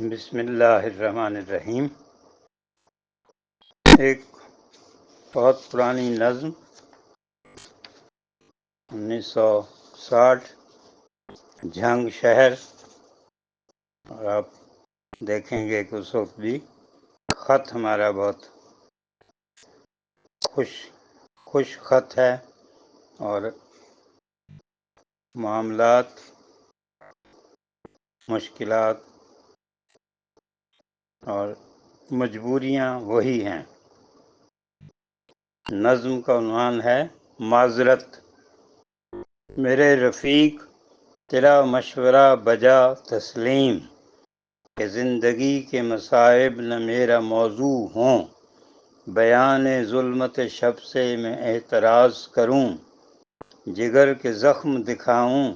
بسم اللہ الرحمن الرحیم۔ ایک بہت پرانی نظم 1960 جھنگ شہر، اور آپ دیکھیں گے کہ اس وقت بھی خط ہمارا بہت خوش خط ہے، اور معاملات، مشکلات اور مجبوریاں وہی ہیں۔ نظم کا عنوان ہے معذرت۔ میرے رفیق تیرا مشورہ بجا تسلیم، کہ زندگی کے مصائب نہ میرا موضوع ہوں۔ بیان ظلمت شب سے میں اعتراض کروں، جگر کے زخم دکھاؤں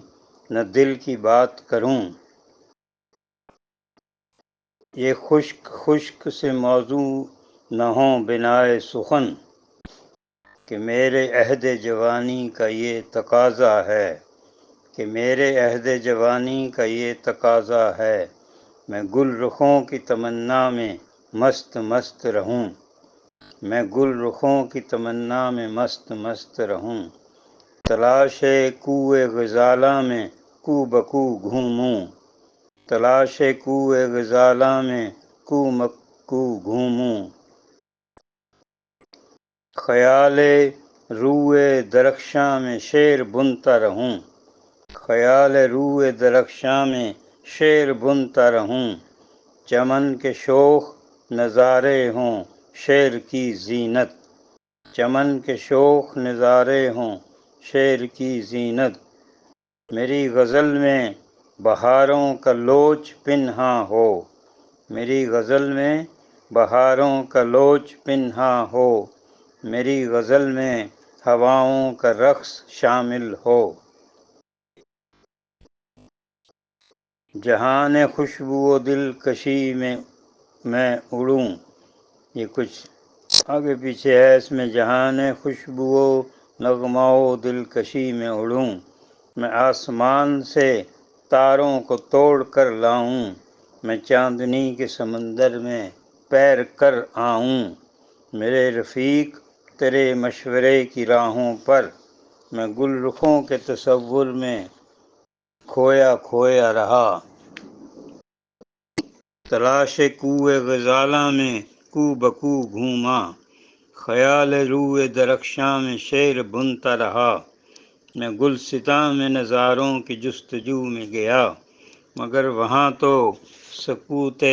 نہ دل کی بات کروں۔ یہ خشک سے موضوع نہ ہوں بنائے سخن، کہ میرے عہد جوانی کا یہ تقاضا ہے، کہ میرے عہد جوانی کا یہ تقاضا ہے۔ میں گل رخوں کی تمنا میں مست رہوں، میں گل رخوں کی تمنا میں مست رہوں۔ تلاش کوہ غزالہ میں کو بکو گھوموں، تلاش کوہ غزالہ میں کو بکو گھوموں۔ خیال روئے درخشاں میں شعر بنتا رہوں، خیال روئے درخشاں میں شعر بنتا رہوں۔ چمن کے شوخ نظارے ہوں شعر کی زینت، چمن کے شوخ نظارے ہوں شعر کی زینت۔ میری غزل میں بہاروں کا لوچ پنہاں ہو، میری غزل میں بہاروں کا لوچ پنہاں ہو۔ میری غزل میں ہواؤں کا رقص شامل ہو۔ جہان خوشبو و دلکشی میں اڑوں، یہ کچھ آگے پیچھے ہے اس میں۔ جہان خوشبو و نغمہ و دلکشی میں اڑوں، میں آسمان سے تاروں کو توڑ کر لاؤں، میں چاندنی کے سمندر میں پیر کر آؤں۔ میرے رفیق تیرے مشورے کی راہوں پر، میں گل رخوں کے تصور میں کھویا رہا۔ تلاش کوہ غزالہ میں کو بکو گھوما، خیال روئے درخشاں میں شعر بنتا رہا۔ میں گلستاں میں نظاروں کی جستجو میں گیا، مگر وہاں تو سکوت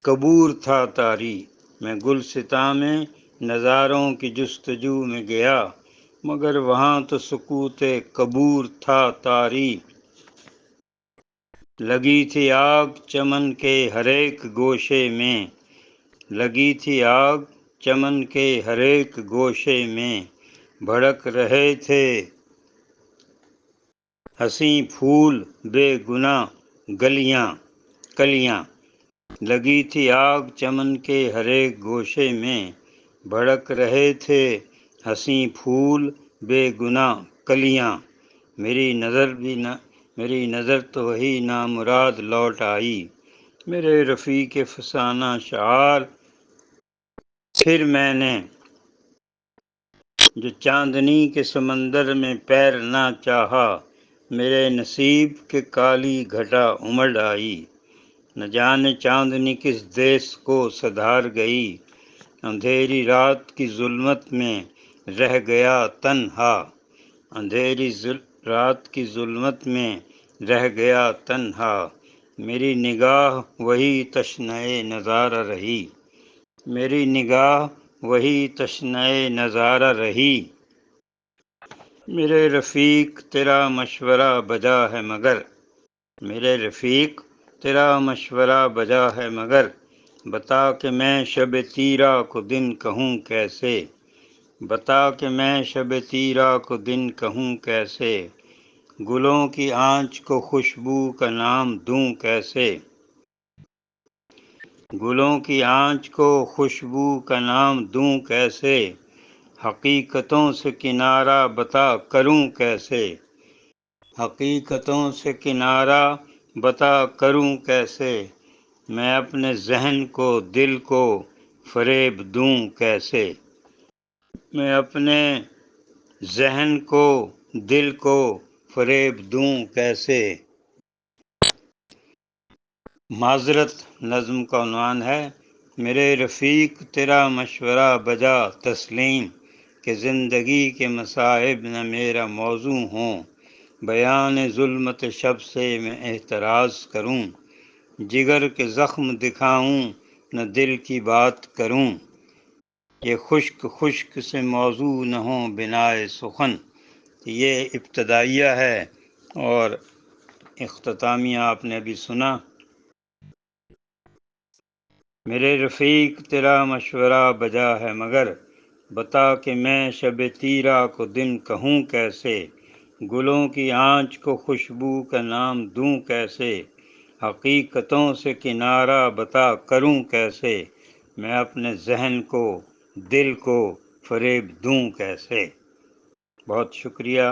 قبور تھا طاری۔ میں گلستاں میں نظاروں کی جستجو میں گیا، مگر وہاں تو سکوت قبور تھا طاری۔ لگی تھی آگ چمن کے ہر ایک گوشے میں، لگی تھی آگ چمن کے ہر ایک گوشے میں، بھڑک رہے تھے حسین پھول بے گناہ کلیاں۔ لگی تھی آگ چمن کے ہر ایک گوشے میں، بھڑک رہے تھے حسین پھول بے گناہ کلیاں۔ میری نظر تو وہی نامراد لوٹ آئی، میرے رفیق فسانہ شعار۔ پھر میں نے جو چاندنی کے سمندر میں پیر نہ چاہا، میرے نصیب کے کالی گھٹا امڑ آئی۔ نہ جانے چاندنی کس دیس کو سدھار گئی، اندھیری رات کی ظلمت میں رہ گیا تنہا، اندھیری رات کی ظلمت میں رہ گیا تنہا۔ میری نگاہ وہی تشنہ نظارہ رہی، میری نگاہ وہی تشنہ نظارہ رہی۔ میرے رفیق تیرا مشورہ بجا ہے مگر، میرے رفیق تیرا مشورہ بجا ہے مگر، بتا کہ میں شب تیرا کو دن کہوں کیسے، بتا کہ میں شب تیرا کو دن کہوں کیسے۔ گلوں کی آنچ کو خوشبو کا نام دوں کیسے، گلوں کی آنچ کو خوشبو کا نام دوں کیسے۔ حقیقتوں سے کنارہ بتا کروں کیسے، حقیقتوں سے کنارہ بتا کروں کیسے، میں اپنے ذہن کو دل کو فریب دوں کیسے، میں اپنے ذہن کو دل کو فریب دوں کیسے۔ معذرت نظم کا عنوان ہے میرے رفیق تیرا مشورہ بجا تسلیم، کہ زندگی کے مصائب نہ میرا موضوع ہوں، بیان ظلمت شب سے میں احتراز کروں، جگر کے زخم دکھاؤں نہ دل کی بات کروں، یہ خشک خشک سے موضوع نہ ہوں بنائے سخن۔ یہ ابتدائیہ ہے اور اختتامیہ آپ نے ابھی سنا۔ میرے رفیق تیرا مشورہ بجا ہے مگر، بتا کہ میں شب تیرا کو دن کہوں کیسے، گلوں کی آنچ کو خوشبو کا نام دوں کیسے، حقیقتوں سے کنارہ بتا کروں کیسے، میں اپنے ذہن کو دل کو فریب دوں کیسے۔ بہت شکریہ۔